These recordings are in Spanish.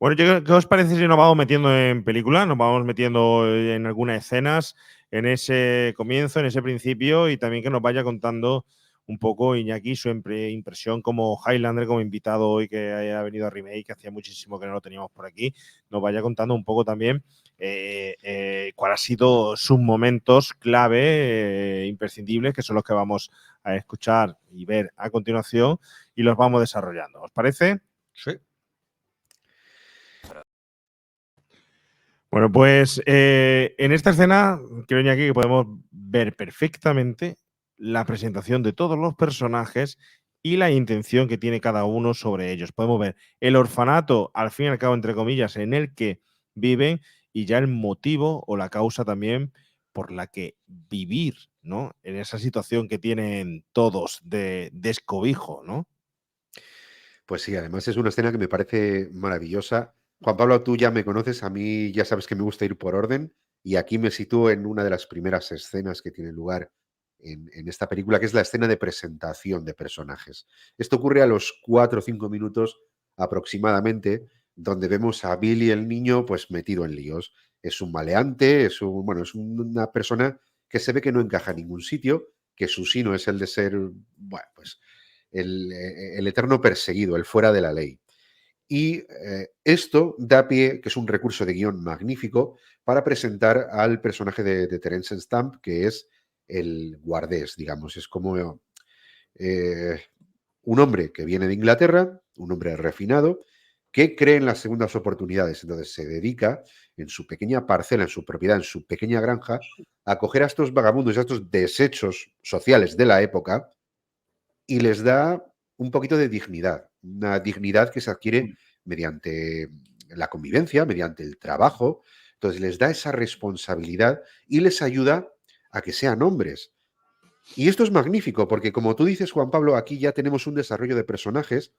Bueno, ¿qué os parece si nos vamos metiendo en película? Nos vamos metiendo en algunas escenas, en ese comienzo, en ese principio, y también que nos vaya contando un poco Iñaki su impresión como Highlander, como invitado hoy que haya venido a Remake, que hacía muchísimo que no lo teníamos por aquí, nos vaya contando un poco también cuál ha sido sus momentos clave, imprescindibles, que son los que vamos a escuchar y ver a continuación, y los vamos desarrollando. ¿Os parece? Sí. Bueno, pues en esta escena creo, Iñaki, que podemos ver perfectamente la presentación de todos los personajes y la intención que tiene cada uno sobre ellos. Podemos ver el orfanato, al fin y al cabo, entre comillas, en el que viven, y ya el motivo o la causa también por la que vivir, ¿no? En esa situación que tienen todos de descobijo, ¿no? Pues sí, además es una escena que me parece maravillosa. Juan Pablo, tú ya me conoces, a mí ya sabes que me gusta ir por orden y aquí me sitúo en una de las primeras escenas que tiene lugar en esta película, que es la escena de presentación de personajes. Esto ocurre a los 4 o 5 minutos aproximadamente, donde vemos a Billy el niño pues metido en líos. Es un maleante, es una persona que se ve que no encaja en ningún sitio, que su sino es el de ser, bueno, pues el eterno perseguido, el fuera de la ley. Y esto da pie, que es un recurso de guión magnífico, para presentar al personaje de Terence Stamp, que es el guardés, digamos. Es como un hombre que viene de Inglaterra, un hombre refinado, que cree en las segundas oportunidades. Entonces se dedica en su pequeña parcela, en su propiedad, en su pequeña granja, a coger a estos vagabundos, a estos desechos sociales de la época, y les da un poquito de dignidad, una dignidad que se adquiere mediante la convivencia, mediante el trabajo. Entonces les da esa responsabilidad y les ayuda a que sean hombres. Y esto es magnífico porque, como tú dices, Juan Pablo, aquí ya tenemos un desarrollo de personajes,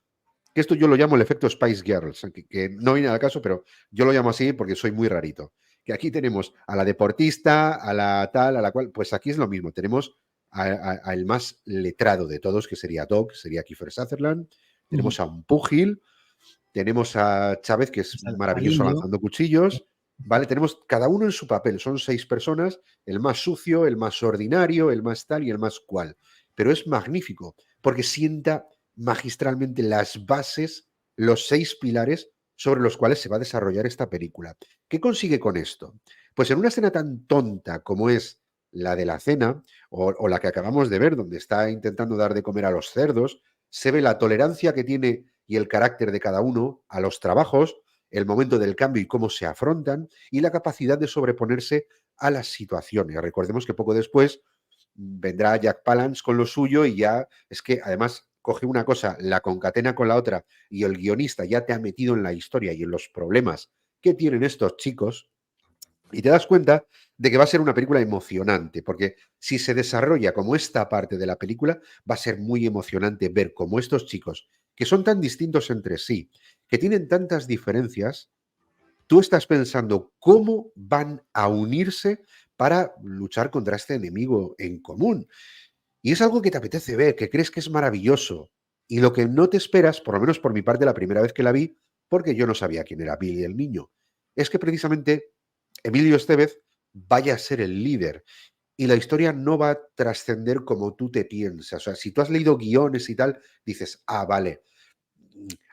que esto yo lo llamo el efecto Spice Girls, que no viene al caso, pero yo lo llamo así porque soy muy rarito. Que aquí tenemos a la deportista, a la tal, a la cual, pues aquí es lo mismo. Tenemos al más letrado de todos, que sería Doc, sería Kiefer Sutherland. Tenemos a un púgil, tenemos a Chávez, que es Al maravilloso indio. lanzando cuchillos. ¿Vale? Tenemos cada uno en su papel. Son 6 personas, el más sucio, el más ordinario, el más tal y el más cual. Pero es magnífico, porque sienta magistralmente las bases, los 6 pilares sobre los cuales se va a desarrollar esta película. ¿Qué consigue con esto? Pues en una escena tan tonta como es la de la cena, o la que acabamos de ver, donde está intentando dar de comer a los cerdos, se ve la tolerancia que tiene y el carácter de cada uno a los trabajos, el momento del cambio y cómo se afrontan, y la capacidad de sobreponerse a las situaciones. Recordemos que poco después vendrá Jack Palance con lo suyo y ya es que además coge una cosa, la concatena con la otra y el guionista ya te ha metido en la historia y en los problemas que tienen estos chicos y te das cuenta de que va a ser una película emocionante, porque si se desarrolla como esta parte de la película, va a ser muy emocionante ver cómo estos chicos, que son tan distintos entre sí, que tienen tantas diferencias, tú estás pensando cómo van a unirse para luchar contra este enemigo en común. Y es algo que te apetece ver, que crees que es maravilloso. Y lo que no te esperas, por lo menos por mi parte, la primera vez que la vi, porque yo no sabía quién era Billy el niño, es que precisamente Emilio Estevez vaya a ser el líder. Y la historia no va a trascender como tú te piensas. O sea, si tú has leído guiones y tal, dices, ah, vale,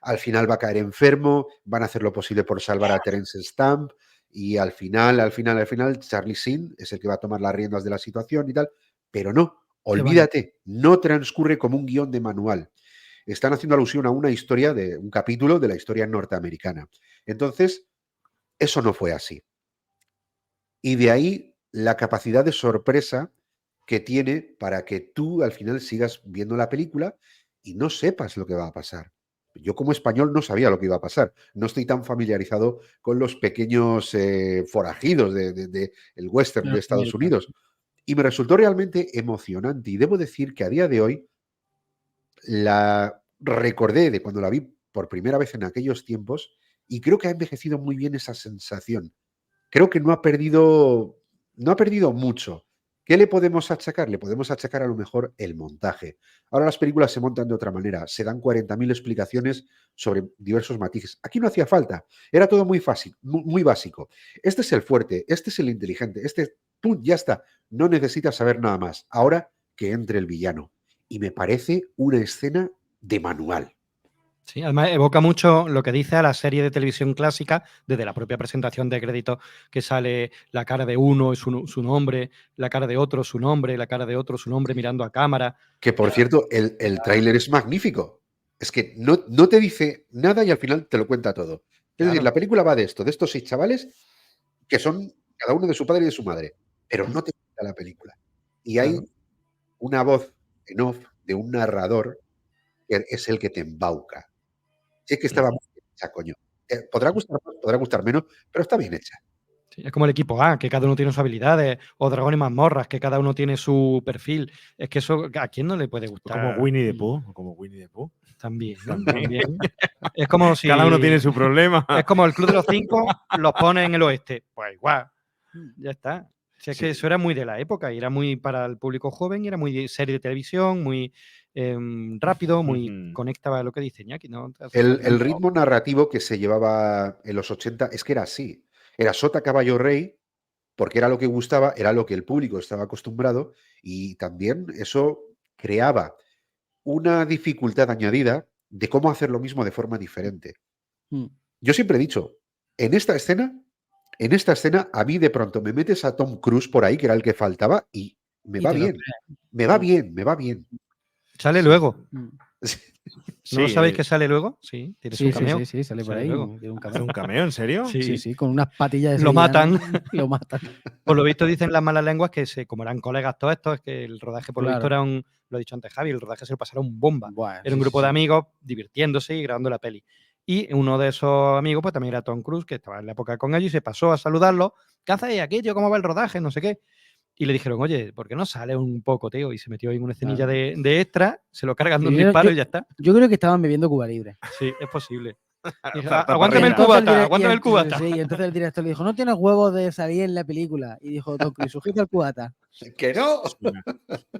al final va a caer enfermo, van a hacer lo posible por salvar a Terence Stamp y al final, Charlie Sheen es el que va a tomar las riendas de la situación y tal, pero no, olvídate, no transcurre como un guión de manual. Están haciendo alusión a una historia de un capítulo de la historia norteamericana. Entonces, eso no fue así. Y de ahí la capacidad de sorpresa que tiene para que tú al final sigas viendo la película y no sepas lo que va a pasar. Yo como español no sabía lo que iba a pasar. No estoy tan familiarizado con los pequeños forajidos el western de Estados Unidos. Y me resultó realmente emocionante. Y debo decir que a día de hoy la recordé de cuando la vi por primera vez en aquellos tiempos y creo que ha envejecido muy bien esa sensación. Creo que no ha perdido mucho. ¿Qué le podemos achacar? Le podemos achacar a lo mejor el montaje. Ahora las películas se montan de otra manera, se dan 40.000 explicaciones sobre diversos matices. Aquí no hacía falta, era todo muy fácil, muy básico. Este es el fuerte, este es el inteligente, ¡pum! Ya está, no necesitas saber nada más. Ahora que entre el villano. Y me parece una escena de manual. Sí, además evoca mucho lo que dice a la serie de televisión clásica, desde la propia presentación de créditos, que sale la cara de uno y su nombre, la cara de otro su nombre, la cara de otro su nombre mirando a cámara. Que por cierto, el tráiler es magnífico. Es que no te dice nada y al final te lo cuenta todo. Es decir, la película va de esto, de estos 6 chavales que son cada uno de su padre y de su madre, pero no te cuenta la película. Y hay una voz en off de un narrador que es el que te embauca. Sí, es que estaba muy bien hecha, coño. Podrá gustar más, podrá gustar menos, pero está bien hecha. Sí, es como el equipo A, que cada uno tiene sus habilidades, o Dragón y Mazmorras, que cada uno tiene su perfil. Es que eso, ¿a quién no le puede gustar? Como Winnie the Pooh. También. Es como si... Cada uno tiene su problema. Es como el Club de los Cinco, los pone en el oeste. Pues igual, ya está. Si es que eso era muy de la época, y era muy para el público joven, y era muy serie de televisión, muy rápido, muy conectaba a lo que dice Iñaki, ¿no? El ritmo narrativo que se llevaba en los 80 es que era así. Era sota, caballo, rey, porque era lo que gustaba, era lo que el público estaba acostumbrado, y también eso creaba una dificultad añadida de cómo hacer lo mismo de forma diferente. Yo siempre he dicho, en esta escena, a mí de pronto me metes a Tom Cruise por ahí, que era el que faltaba, y me va bien. Sale luego. Sí, ¿No lo sabéis que sale luego? Sí, tiene Sí, un cameo. sí, sale por ahí. Tiene un ¿Hace un cameo? ¿En serio? Sí, con unas patillas de Lo sevillano. matan. Lo matan. Por lo visto dicen las malas lenguas que como eran colegas todos estos, es que el rodaje por lo visto era lo he dicho antes Javi, el rodaje se lo pasaron bomba. Buah, Era un grupo de amigos divirtiéndose y grabando la peli. Y uno de esos amigos pues también era Tom Cruise, que estaba en la época con ellos y se pasó a saludarlo. ¿Qué hacéis aquí, tío? ¿Cómo va el rodaje? No sé qué. Y le dijeron, oye, ¿por qué no sale un poco, tío? Y se metió en una escenilla de extra, se lo cargan de un disparo y ya está. Yo creo que estaban bebiendo Cuba Libre. Sí, es posible. Aguántame el cubata, aguántame el cubata. Sí, y entonces el director le dijo, no tienes huevos de salir en la película. Y dijo, Tom Cruise, sujeta el cubata. ¡Que no!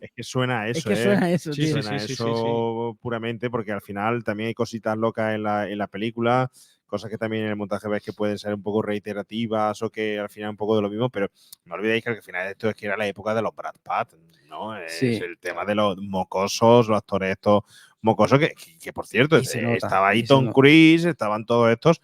Es que suena a eso. Es que suena a eso, Sí, tío. Suena a eso puramente, porque al final también hay cositas locas en la película, cosas que también en el montaje ves que pueden ser un poco reiterativas o que al final un poco de lo mismo, pero no olvidéis que al final esto es que era la época de los Brad Pitt, ¿no? Es el tema de los mocosos, los actores estos mocosos, que por cierto, estaba ahí Tom Cruise, estaban todos estos,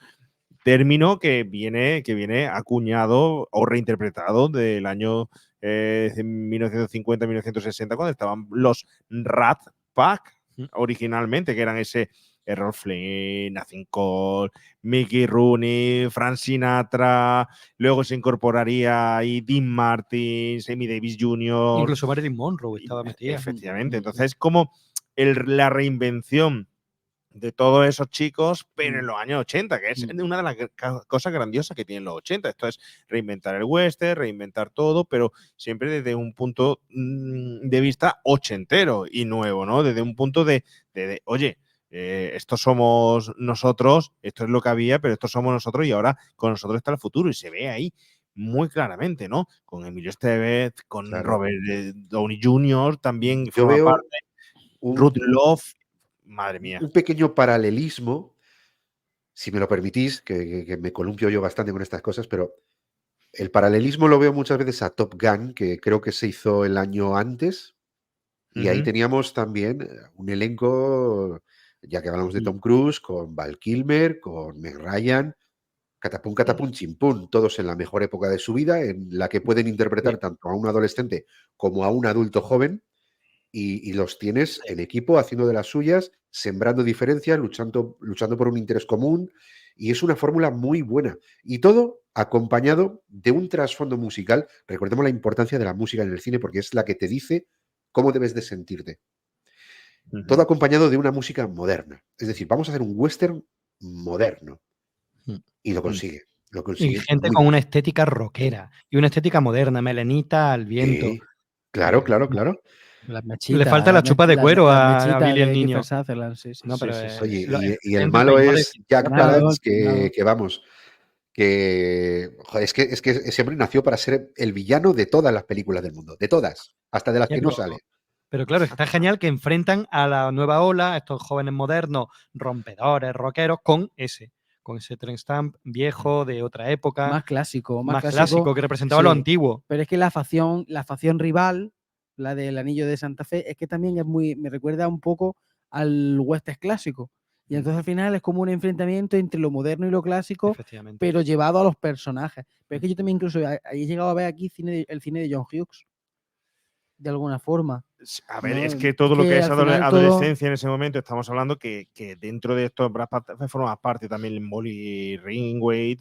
término que viene acuñado o reinterpretado del año 1950-1960, cuando estaban los Rat Pack originalmente, que eran ese Errol Flynn, Nathan Cole, Mickey Rooney, Frank Sinatra, luego se incorporaría ahí Dean Martin, Sammy Davis Jr. Incluso Marilyn Monroe estaba metida. Efectivamente, entonces como la reinvención de todos esos chicos, pero en los años 80, que es una de las cosas grandiosas que tienen los 80. Esto es reinventar el western, reinventar todo, pero siempre desde un punto de vista ochentero y nuevo, ¿no? Desde un punto de oye, estos somos nosotros, esto es lo que había, pero estos somos nosotros y ahora con nosotros está el futuro, y se ve ahí muy claramente, ¿no? Con Emilio Estevez, con Robert Downey Jr. también. Yo veo parte, Ruth Love. Madre mía. Un pequeño paralelismo, si me lo permitís, que me columpio yo bastante con estas cosas, pero el paralelismo lo veo muchas veces a Top Gun, que creo que se hizo el año antes, y ahí teníamos también un elenco, ya que hablamos de Tom Cruise, con Val Kilmer, con Meg Ryan, catapum, chimpún, todos en la mejor época de su vida, en la que pueden interpretar tanto a un adolescente como a un adulto joven, y los tienes en equipo haciendo de las suyas, sembrando diferencias, luchando por un interés común, y es una fórmula muy buena. Y todo acompañado de un trasfondo musical. Recordemos la importancia de la música en el cine, porque es la que te dice cómo debes de sentirte. Todo acompañado de una música moderna. Es decir, vamos a hacer un western moderno. Y lo consigue. Y gente con una estética rockera y una estética moderna, melenita al viento. Sí, claro. Las mechitas, le falta la chupa de cuero a Billy el niño. No, pero Oye, y el malo es Jack Palance, que vamos, que, joder, es que ese hombre nació para ser el villano de todas las películas del mundo, de todas, hasta de las Ya, que no sale. Pero claro, está genial que enfrentan a la nueva ola, estos jóvenes modernos, rompedores, rockeros, con ese Trent Stamp viejo de otra época, Más clásico, más clásico, que representaba lo sí. antiguo. Pero es que la facción rival, la del Anillo de Santa Fe, es que también es me recuerda un poco al western clásico. Y entonces al final es como un enfrentamiento entre lo moderno y lo clásico, Efectivamente. pero llevado a los personajes. Pero es que yo también incluso he llegado a ver aquí el cine de John Hughes, de alguna forma. A ver, ¿no? es que todo lo que es al final todo- adolescencia en ese momento, estamos hablando que dentro de esto Brad Pitt forma parte también Molly Ringwald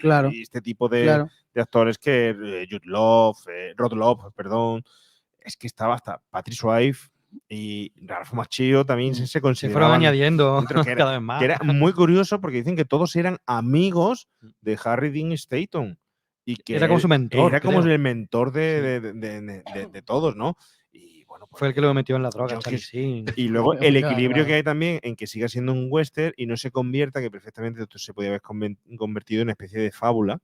Claro, y este tipo de claro. actores que Jude Love, Rod Love, perdón, es que estaba hasta Patrick Swayze y Ralph Macchio también se Se fueron consideraban añadiendo dentro, cada vez más. que era muy curioso porque dicen que todos eran amigos de Harry Dean Stanton y que Era como su mentor, era como creo. el mentor de todos, ¿no? Y bueno, pues Fue el que lo metió en la droga, John Charlie Hughes. Sheen. Y luego el Claro, equilibrio claro. que hay también en que siga siendo un western y no se convierta, que perfectamente esto se podía haber convertido en una especie de fábula.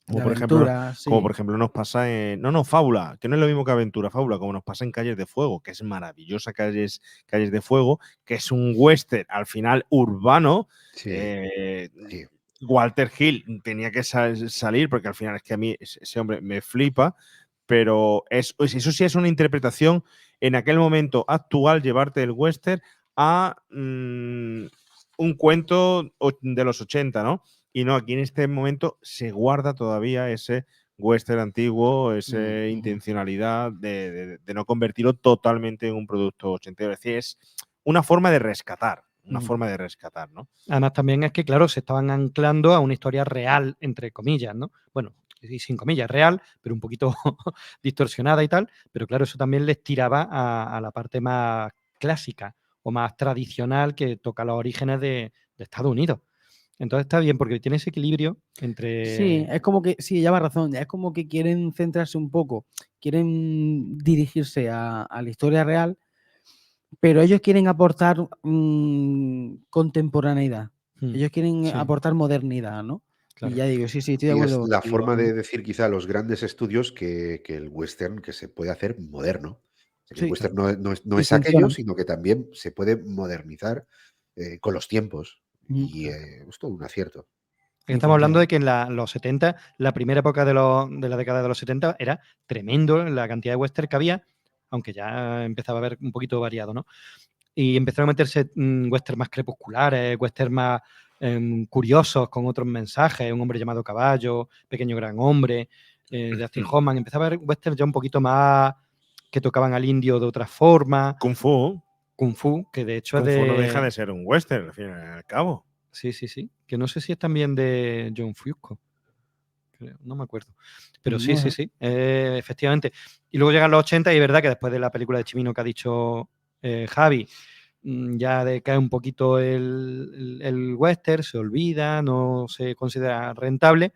De aventura, sí. Como por ejemplo nos pasa en. No, fábula, que no es lo mismo que aventura, fábula, como nos pasa en Calles de Fuego, que es maravillosa Calles de Fuego, que es un western al final urbano. Sí, sí. Walter Hill tenía que salir, porque al final es que a mí ese hombre me flipa, pero eso sí es una interpretación en aquel momento actual, llevarte el western a un cuento de los 80, ¿no? Y no, aquí en este momento se guarda todavía ese western antiguo, esa intencionalidad de no convertirlo totalmente en un producto ochentero. Es decir, es una forma de rescatar, ¿no? Además, también es que, claro, se estaban anclando a una historia real, entre comillas, ¿no? Bueno, y sin comillas, real, pero un poquito distorsionada y tal. Pero claro, eso también les tiraba a la parte más clásica o más tradicional que toca los orígenes de Estados Unidos. Entonces está bien porque tiene ese equilibrio entre. Sí, es como que, sí, lleva razón, es como que quieren centrarse un poco, quieren dirigirse a la historia real, pero ellos quieren aportar contemporaneidad, ellos quieren Sí, aportar modernidad, ¿no? claro. Y ya digo, sí, estoy de Y es acuerdo la contigo. forma de decir quizá a los grandes estudios que el western que se puede hacer moderno. Que el Sí, western no y es aquello, funciona. sino que también se puede modernizar con los tiempos. Y es todo un acierto. Y Estamos hablando funciona. de que en los 70, la primera época de la década de los 70, era tremendo la cantidad de western que había, aunque ya empezaba a haber un poquito variado, ¿no? Y empezaron a meterse western más crepusculares, western más curiosos, con otros mensajes, Un hombre llamado Caballo, Pequeño gran hombre, de Dustin Hoffman. Empezaba a haber western ya un poquito más que tocaban al indio de otra forma. Kung Fu, que de hecho Kung es Fu de. no deja de ser un western, al fin y al cabo. Sí. Que no sé si es también de John Fusco. No me acuerdo. Pero sí. Efectivamente. Y luego llegan los 80 y es verdad que después de la película de Chimino que ha dicho Javi, ya decae un poquito el western, se olvida, no se considera rentable,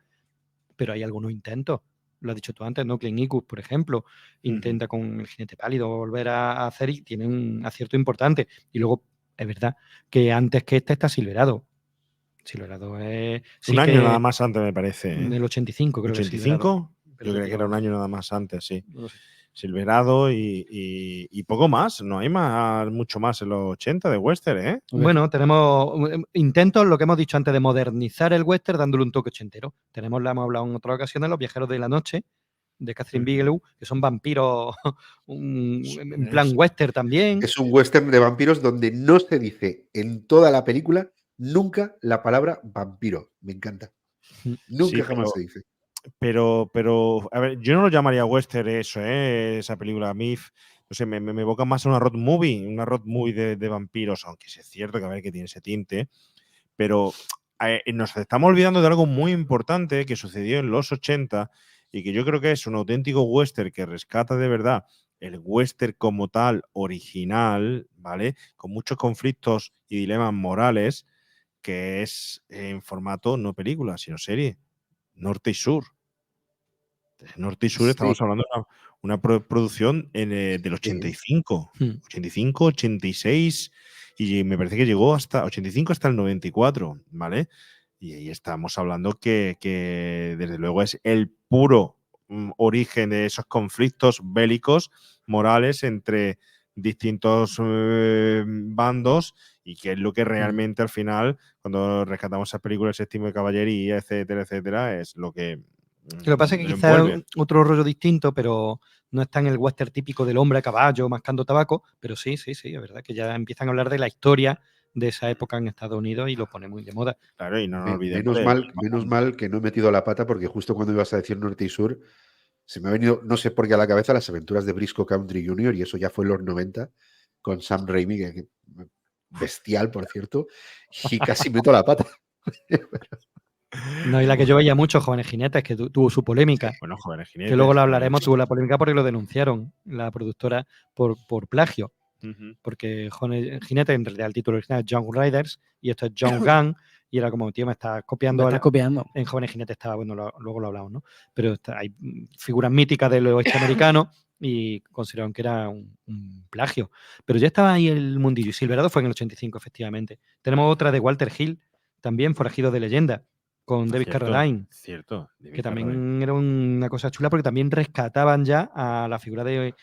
pero hay algunos intentos. Lo has dicho tú antes, ¿no? Clint Eastwood, por ejemplo, intenta con El jinete pálido volver a hacer y tiene un acierto importante. Y luego, es verdad que antes que este está Silverado. Silverado es. Sí, un año nada más antes, me parece. Del 85, creo que es. ¿85? Yo creo que era un año nada más antes, sí. No sé. Silverado y poco más. No hay mucho más en los 80 de western, ¿eh? Bueno, tenemos intentos, lo que hemos dicho antes, de modernizar el western dándole un toque ochentero. Hemos hablado en otras ocasiones, Los viajeros de la noche, de Catherine Bigelow, que son vampiros en plan western también. Es un western de vampiros donde no se dice en toda la película nunca la palabra vampiro. Me encanta. Nunca jamás se dice. Pero, a ver, yo no lo llamaría western eso, esa película MIF. No sé, me evoca más a una road movie de vampiros, aunque sí es cierto que a ver que tiene ese tinte. Pero nos estamos olvidando de algo muy importante que sucedió en los 80 y que yo creo que es un auténtico western que rescata de verdad el western como tal, original, ¿vale? Con muchos conflictos y dilemas morales, que es en formato no película, sino serie. Norte y Sur. Norte y Sur, estamos hablando de una producción del 85, 85, 86, y me parece que llegó hasta 85 hasta el 94, ¿vale? Y ahí estamos hablando que desde luego es el puro origen de esos conflictos bélicos morales entre distintos bandos, y que es lo que realmente al final, cuando rescatamos esas películas de Séptimo de Caballería, etcétera, es lo que Lo que pasa es que lo quizás envuelve. es otro rollo distinto, pero no está en el western típico del hombre a caballo mascando tabaco, pero sí, es verdad que ya empiezan a hablar de la historia de esa época en Estados Unidos y lo pone muy de moda. Claro, y no nos olvidemos Menos mal que no he metido la pata, porque justo cuando ibas a decir norte y sur, se me ha venido, no sé por qué, a la cabeza Las aventuras de Briscoe Country Jr., y eso ya fue en los 90, con Sam Raimi, que bestial, por cierto, y casi meto la pata. No, y la que yo veía mucho, Jóvenes Jinetes, que tuvo su polémica, Bueno, Jóvenes que luego lo Jinetes, hablaremos, tuvo la polémica porque lo denunciaron la productora por plagio, Ujú. porque Jóvenes Jinetes, en realidad el título original es Young Riders, y esto es Young Gun, y era como, tío, me estás Me copiando. estás copiando. En Jóvenes Jinetes estaba, bueno, luego lo hablamos, ¿no? Pero hay figuras míticas del oeste americano y consideraron que era un plagio. Pero ya estaba ahí el mundillo, y Silverado fue en el 85, efectivamente. Tenemos otra de Walter Hill, también Forajido de Leyenda, con David Carradine, Cierto, David que también Carradine. era una cosa chula porque también rescataban ya a la figura de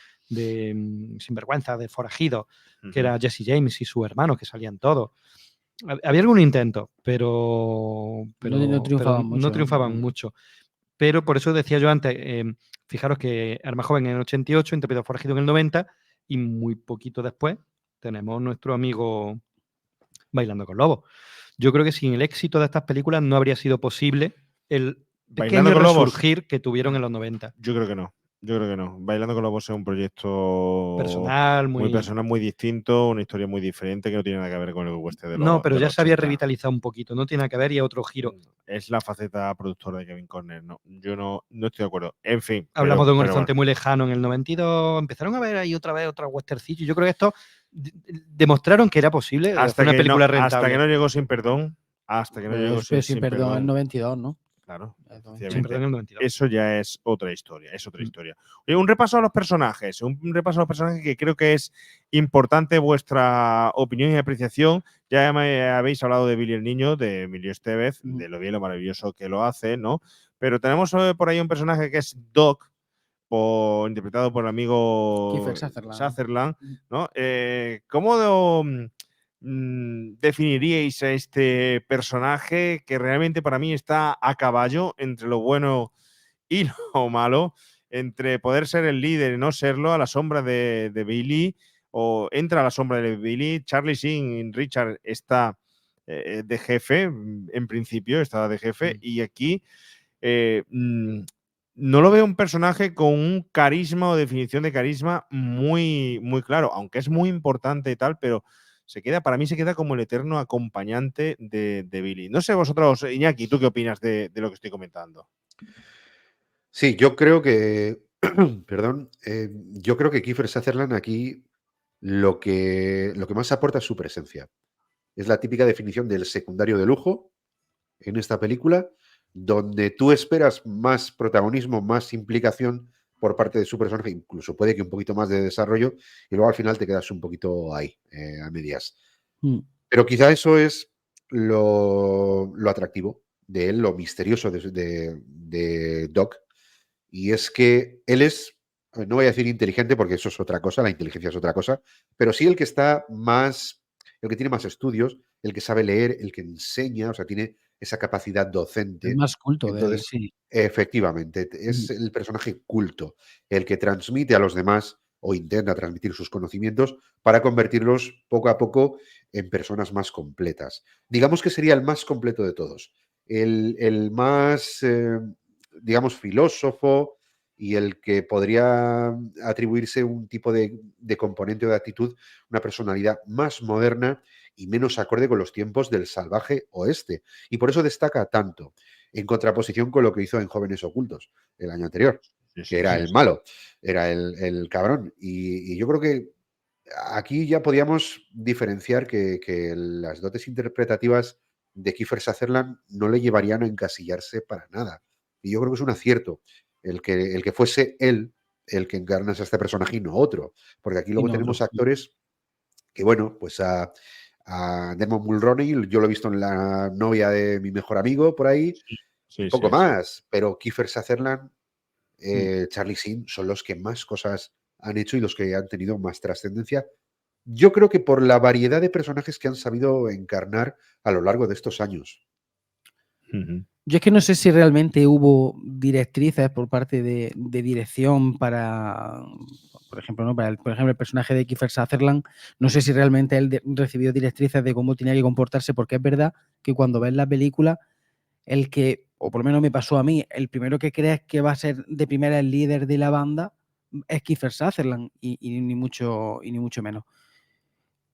sinvergüenza, de forajido, que era Jesse James y su hermano, que salían todos. Había algún intento, pero No triunfaban mucho, no ¿no? triunfaban mucho. Pero por eso decía yo antes, fijaros que Arma Joven en el 88, interpretó a Forajido en el 90, y muy poquito después tenemos nuestro amigo Bailando con Lobos. Yo creo que sin el éxito de estas películas no habría sido posible el Bailando pequeño con Lobos. resurgir que tuvieron en los 90. Yo creo que no. Bailando con Lobos es un proyecto Personal, muy personal, muy distinto, una historia muy diferente, que no tiene nada que ver con el western de No, pero de ya los se había 80. revitalizado un poquito, no tiene nada que ver y es otro giro. Es la faceta productora de Kevin Costner. No, yo no estoy de acuerdo. En fin. Hablamos de un horizonte bueno. muy lejano en el 92. Empezaron a ver ahí otra vez otra westerncillo. Yo creo que esto demostraron que era posible hacer una película rentable. Hasta que no llegó Sin Perdón. Pero Sin Perdón en 92, ¿no? Claro, Sin Perdón en el 92. eso ya es otra historia, Oye, un repaso a los personajes, que creo que es importante vuestra opinión y apreciación. Ya me habéis hablado de Billy el Niño, de Emilio Estevez, de lo bien, lo maravilloso que lo hace, ¿no? Pero tenemos por ahí un personaje que es Doc, interpretado por el amigo Kiefer Sutherland, ¿no? ¿Cómo definiríais a este personaje que realmente para mí está a caballo entre lo bueno y lo malo, entre poder ser el líder y no serlo, a la sombra de Billy, o entra a la sombra de Billy? Charlie Sheen, Richard, está de jefe, en principio estaba de jefe, y aquí no lo veo un personaje con un carisma o definición de carisma muy, muy claro, aunque es muy importante y tal, pero para mí se queda como el eterno acompañante de Billy. No sé vosotros, Iñaki, ¿tú qué opinas de lo que estoy comentando? Sí, yo creo que, perdón, yo creo que Kiefer Sutherland aquí lo que más aporta es su presencia. Es la típica definición del secundario de lujo en esta película, donde tú esperas más protagonismo, más implicación por parte de su personaje, incluso puede que un poquito más de desarrollo, y luego al final te quedas un poquito ahí, a medias. Pero quizá eso es lo atractivo de él, lo misterioso de Doc, y es que él es, no voy a decir inteligente porque eso es otra cosa, la inteligencia es otra cosa, pero sí el que está más, el que tiene más estudios, el que sabe leer, el que enseña, o sea, tiene esa capacidad docente. El más culto de él, Entonces, sí. efectivamente, es el personaje culto, el que transmite a los demás o intenta transmitir sus conocimientos para convertirlos poco a poco en personas más completas. Digamos que sería el más completo de todos, el más, digamos, filósofo, y el que podría atribuirse un tipo de componente o de actitud, una personalidad más moderna y menos acorde con los tiempos del salvaje oeste. Y por eso destaca tanto, en contraposición con lo que hizo en Jóvenes Ocultos el año anterior, que era el malo, era el cabrón. Y yo creo que aquí ya podíamos diferenciar que las dotes interpretativas de Kiefer Sutherland no le llevarían a encasillarse para nada. Y yo creo que es un acierto el que fuese él el que encarnase a este personaje y no otro. Porque aquí luego tenemos actores que, bueno, pues a Dermot Mulroney, yo lo he visto en La novia de mi mejor amigo por ahí, Sí, poco sí, más, pero Kiefer Sutherland, Charlie Sheen son los que más cosas han hecho y los que han tenido más trascendencia. Yo creo que por la variedad de personajes que han sabido encarnar a lo largo de estos años. Ujú. Yo es que no sé si realmente hubo directrices por parte de dirección para, por ejemplo, ¿no? Por ejemplo, el personaje de Kiefer Sutherland, no sé si realmente él recibió directrices de cómo tenía que comportarse, porque es verdad que cuando ves la película, el que, o por lo menos me pasó a mí, el primero que crees que va a ser de primera el líder de la banda es Kiefer Sutherland y ni mucho menos.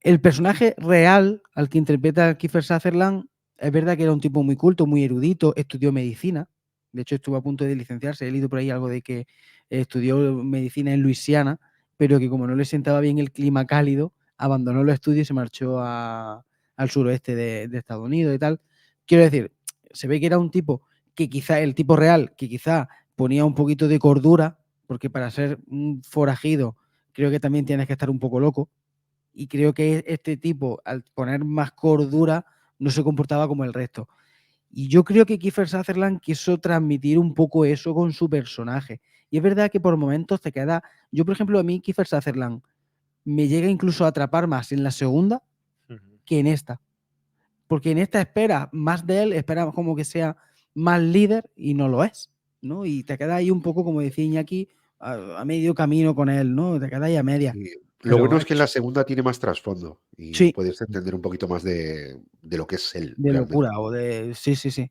El personaje real al que interpreta Kiefer Sutherland es verdad que era un tipo muy culto, muy erudito, estudió medicina. De hecho, estuvo a punto de licenciarse. He leído por ahí algo de que estudió medicina en Luisiana, pero que como no le sentaba bien el clima cálido, abandonó los estudios y se marchó al suroeste de Estados Unidos y tal. Quiero decir, se ve que era un tipo que quizá, el tipo real, que quizá ponía un poquito de cordura, porque para ser un forajido creo que también tienes que estar un poco loco. Y creo que este tipo, al poner más cordura, no se comportaba como el resto. Y yo creo que Kiefer Sutherland quiso transmitir un poco eso con su personaje. Y es verdad que por momentos te queda... Yo, por ejemplo, a mí Kiefer Sutherland me llega incluso a atrapar más en la segunda que en esta. Porque en esta espera más de él, espera como que sea más líder y no lo es, ¿no? Y te queda ahí un poco, como decía Iñaki, a medio camino con él, ¿no? Te queda ahí a media. Y lo Pero bueno es que en la segunda tiene más trasfondo y Sí, puedes entender un poquito más de lo que es él de realmente. locura o de... Sí, sí, sí.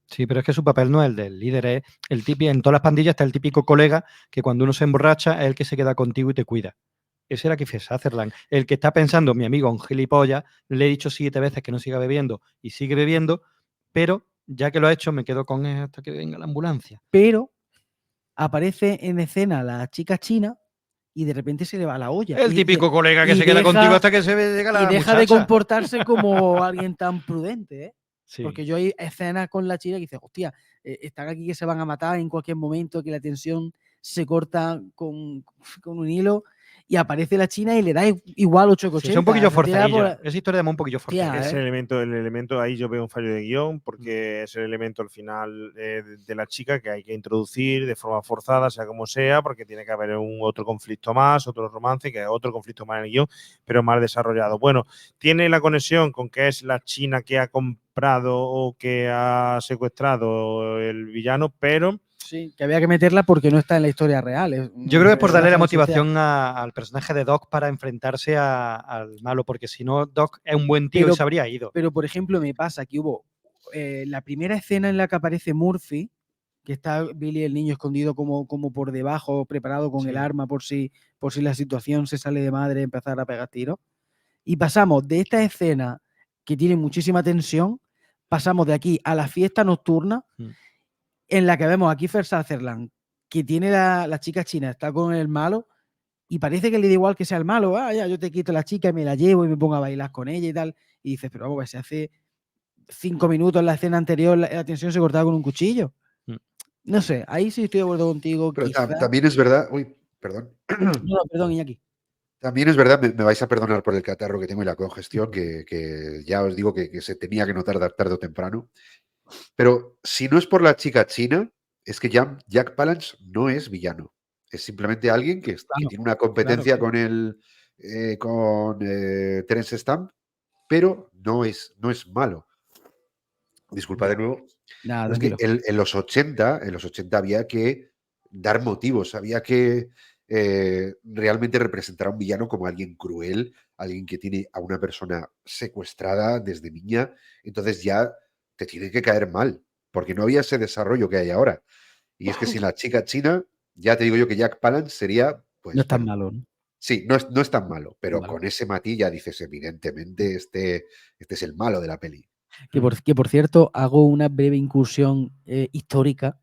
sí, pero es que su papel no es el del líder, es el típico, en todas las pandillas está el típico colega que cuando uno se emborracha es el que se queda contigo y te cuida. Ese era Kiefer Sutherland. El que está pensando, mi amigo, un gilipollas, le he dicho 7 veces que no siga bebiendo y sigue bebiendo, pero ya que lo ha hecho, me quedo con él hasta que venga la ambulancia. Pero aparece en escena la chica china y de repente se le va la olla. El típico colega que y se queda contigo hasta que se llega y la deja de muchacha. comportarse como alguien tan prudente, ¿eh? Sí. Porque yo hay escenas con la china que dices, hostia, están aquí que se van a matar en cualquier momento, que la tensión se corta con un hilo y aparece la china y le da igual 8,80. Sí, es un poquillo se tira forzadilla. por- Esa historia de un poquillo Hostia, forzadilla. Es el elemento, ahí yo veo un fallo de guión, porque es el elemento al final de la chica que hay que introducir de forma forzada, sea como sea, porque tiene que haber otro conflicto más, otro romance, que otro conflicto más en el guión, pero más desarrollado. Bueno, tiene la conexión con que es la china que ha comprado o que ha secuestrado el villano, pero Sí, que había que meterla porque no está en la historia real. Yo creo que es por darle la personaje social. motivación al personaje de Doc para enfrentarse al malo, porque si no, Doc es un buen tío Pero- y se habría ido. Pero, por ejemplo, me pasa que hubo la primera escena en la que aparece Murphy, que está Billy el niño escondido como por debajo, preparado con el Sí. arma por si la situación se sale de madre y empezar a pegar tiros. Y pasamos de esta escena que tiene muchísima tensión, pasamos de aquí a la fiesta nocturna Mm. en la que vemos a Kiefer Sutherland, que tiene la chica china, está con el malo y parece que le da igual que sea el malo. Ah, ya, yo te quito a la chica y me la llevo y me pongo a bailar con ella y tal. Y dices, pero vamos, se hace 5 minutos en la escena anterior la tensión se cortaba con un cuchillo. Mm. No sé, ahí sí estoy de acuerdo contigo. Pero Quizá... también es verdad, uy, perdón, No, perdón, Iñaki. también es verdad, me vais a perdonar por el catarro que tengo y la congestión, que ya os digo que se tenía que notar tarde o temprano. Pero si no es por la chica china, es que Jack Palance no es villano. Es simplemente alguien que Claro, tiene una competencia claro. con Terence Stamp, pero no es malo. Disculpa de nuevo. Nada, Pero es que tranquilo. en los 80 había que dar motivos, había que realmente representar a un villano como alguien cruel, alguien que tiene a una persona secuestrada desde niña, entonces ya te tiene que caer mal, porque no había ese desarrollo que hay ahora. Y es que sin la chica china, ya te digo yo que Jack Palance sería, pues No es tan bueno, malo, ¿no? sí, no es tan malo, pero Vale. con ese matiz ya dices, evidentemente, este es el malo de la peli. Que por cierto, hago una breve incursión histórica.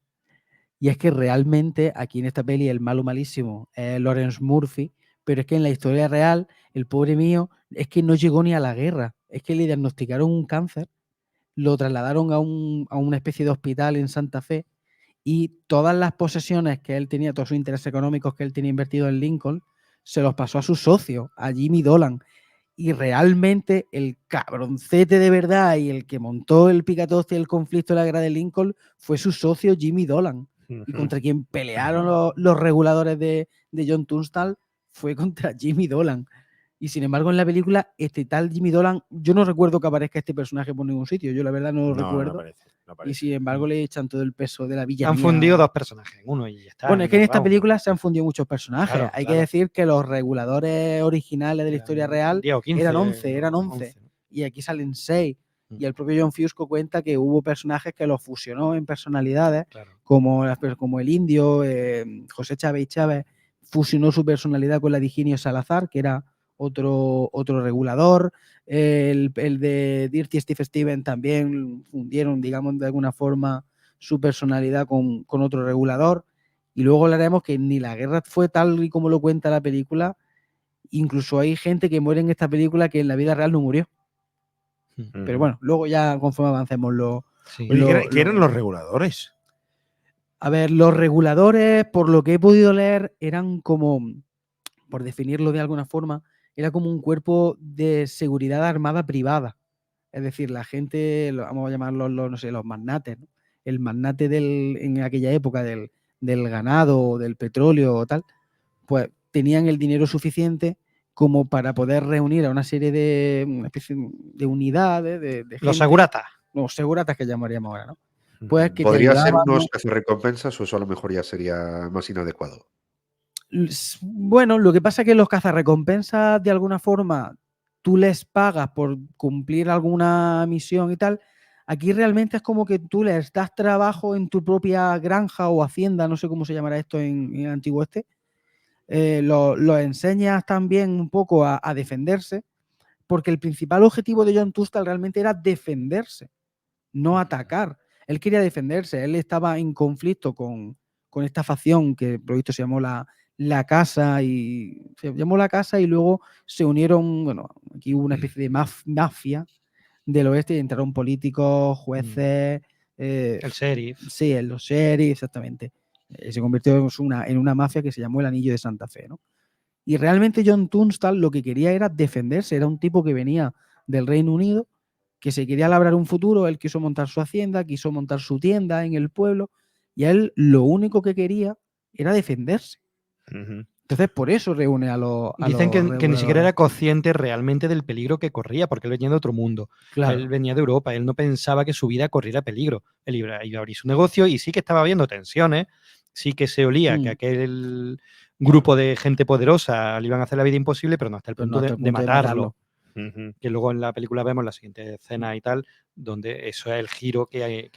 Y es que realmente aquí en esta peli el malo malísimo es Lawrence Murphy, pero es que en la historia real, el pobre mío, es que no llegó ni a la guerra. Es que le diagnosticaron un cáncer, lo trasladaron a una especie de hospital en Santa Fe y todas las posesiones que él tenía, todos sus intereses económicos que él tenía invertido en Lincoln, se los pasó a su socio, a Jimmy Dolan. Y realmente el cabroncete de verdad y el que montó el picatoste y el conflicto de la guerra de Lincoln fue su socio Jimmy Dolan. Y contra quien pelearon los reguladores de John Tunstall fue contra Jimmy Dolan. Y sin embargo, en la película, este tal Jimmy Dolan, yo no recuerdo que aparezca este personaje por ningún sitio. Yo la verdad no lo recuerdo. aparece, no Y aparece. sin embargo, le echan todo el peso de la villanía. Han fundido dos personajes en uno y ya está. Bueno, es que en esta Vamos. película se han fundido muchos personajes. Claro, Hay que claro. decir que los reguladores originales de la historia real 10 o 15, eran 11. ¿no? Y aquí salen 6. Mm. Y el propio John Fusco cuenta que hubo personajes que los fusionó en personalidades, Claro. como el indio, José Chávez y Chávez, fusionó su personalidad con la de Higinio Salazar, que era otro regulador. El de Dirty Steve Steven también fundieron, digamos, de alguna forma su personalidad con otro regulador. Y luego hablaremos que ni la guerra fue tal y como lo cuenta la película. Incluso hay gente que muere en esta película que en la vida real no murió. Pero bueno, luego ya conforme avancemos Sí. Oye, ¿qué eran los reguladores? A ver, los reguladores, por lo que he podido leer, eran como, por definirlo de alguna forma, era como un cuerpo de seguridad armada privada. Es decir, la gente, vamos a llamarlos no sé, los magnates, ¿no? El magnate en aquella época del ganado, del petróleo o tal, pues tenían el dinero suficiente como para poder reunir a una serie de una especie de unidades, de gente. Los seguratas. Los seguratas que llamaríamos ahora, ¿no? Pues que ¿Podría ser ayudaban, unos cazarrecompensas o eso a lo mejor ya sería más inadecuado? Bueno, lo que pasa es que los cazarrecompensas, de alguna forma, tú les pagas por cumplir alguna misión y tal. Aquí realmente es como que tú les das trabajo en tu propia granja o hacienda, no sé cómo se llamará esto en el Antiguo Este. Los enseñas también un poco a defenderse, porque el principal objetivo de John Tunstall realmente era defenderse, no atacar. Él quería defenderse, él estaba en conflicto con esta facción que por lo visto se llamó la Casa y luego se unieron, bueno, aquí hubo una especie de mafia del oeste y entraron políticos, jueces, El sheriff. sí, los sheriff, exactamente. Se convirtió en una mafia que se llamó el Anillo de Santa Fe, ¿no? Y realmente John Tunstall lo que quería era defenderse, era un tipo que venía del Reino Unido, que se quería labrar un futuro, él quiso montar su hacienda, quiso montar su tienda en el pueblo, y a él lo único que quería era defenderse. Entonces, por eso reúne a los Dicen que ni siquiera era reguladores. consciente realmente del peligro que corría, porque él venía de otro mundo. Claro. Él venía de Europa, él no pensaba que su vida corriera peligro. Él iba a abrir su negocio y sí que estaba habiendo tensiones, sí que se olía que aquel grupo de gente poderosa le iban a hacer la vida imposible, pero no hasta el punto de matarlo. Que luego en la película vemos la siguiente escena y tal, donde eso es el giro que